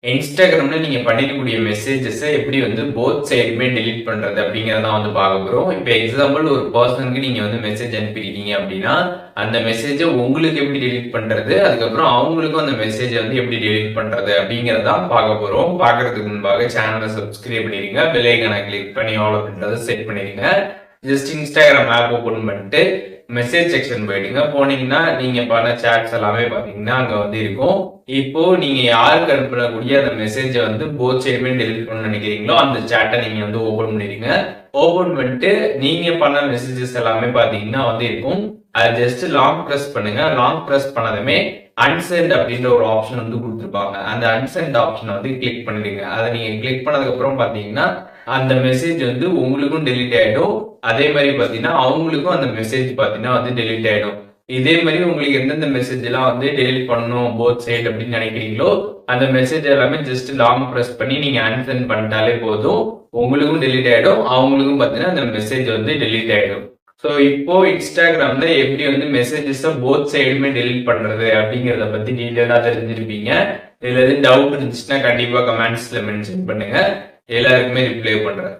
இன்ஸ்டாகிராம்ல நீங்க பண்ணிருக்கக்கூடிய மெசேஜஸ எப்படி வந்து போத் சைடுமே டெலீட் பண்றது அப்படிங்கிறத தான் வந்து பார்க்க போறோம். இப்ப எக்ஸாம்பிள் ஒரு பெர்சனுக்கு நீங்க வந்து மெசேஜ் அனுப்பியிருக்கீங்க அப்படின்னா, அந்த மெசேஜ உங்களுக்கு எப்படி டெலீட் பண்றது? அதுக்கப்புறம் அவங்களுக்கும் அந்த மெசேஜ வந்து எப்படி டெலீட் பண்றது? அப்படிங்கிறத தான் பார்க்க போறோம். பார்க்கறதுக்கு முன்பாக சேனலை சப்ஸ்கிரைப் பண்ணிடுங்க. பெல் ஐகானை கிளிக் பண்ணி ஆல் அப்படின்றத செட் பண்ணிடுங்க. ஜஸ்ட் இன்ஸ்டாகிராம் ஆப் ஓபன் பண்ணிட்டு மெசேஜ் செக்ஷன் போயிடுங்க. போனீங்கன்னா நீங்க பண்ண சாட்ஸ் எல்லாமே பாத்தீங்கன்னா அங்க வந்து இருக்கும். இப்போ நீங்க யாருக்கு அனுப்பக்கூடிய அந்த மெசேஜ வந்து போத் சைடுமே டெலிட் பண்ண நினைக்கிறீங்களோ அந்த சாட்டை நீங்க வந்து ஓபன் பண்ணிடுங்க. ஓபன் பண்ணிட்டு நீங்க பண்ண மெசேஜஸ் எல்லாமே பாத்தீங்கன்னா வந்து இருக்கும். அது ஜஸ்ட் லாங் பிரஸ் பண்ணுங்க. லாங் பிரஸ் பண்ணதுமே அன்சென்ட் அப்படின்ற ஒரு ஆப்ஷன் வந்து கொடுத்துருப்பாங்க. அந்த அன்சென்ட் ஆப்ஷனை வந்து கிளிக் பண்ணிடுங்க. அதை நீங்க கிளிக் பண்ணதுக்கு அப்புறம் பாத்தீங்கன்னா அந்த மெசேஜ் வந்து உங்களுக்கும் டெலிட் ஆயிடும். அதே மாதிரி பாத்தீங்கன்னா அவங்களுக்கும் அந்த மெசேஜ் பாத்தீங்கன்னா வந்து டெலிட் ஆயிடும். இதே மாதிரி உங்களுக்கு எந்தெந்த மெசேஜ் எல்லாம் வந்து டெலிட் பண்ணணும் போத் சைடு அப்படின்னு நினைக்கிறீங்களோ அந்த மெசேஜ் எல்லாமே ஜஸ்ட் லாங் பிரஸ் பண்ணி நீங்க அன்சென்ட் பண்ணிட்டாலே போதும். உங்களுக்கும் டெலிட் ஆயிடும், அவங்களுக்கும் பாத்தீங்கன்னா அந்த மெசேஜ் வந்து டெலிட் ஆயிடும். ஸோ இப்போ இன்ஸ்டாகிராம்ல எப்படி வந்து மெசேஜஸ் போத் சைடுமே டெலிட் பண்றது அப்படிங்கிறத பத்தி டீட்டெயிலா தெரிஞ்சிருப்பீங்க. இதுல எதுவும் டவுட் இருந்துச்சுன்னா கண்டிப்பா கமெண்ட்ஸ்ல மென்ஷன் பண்ணுங்க. எல்லாருக்குமே ரிப்ளை பண்றேன்.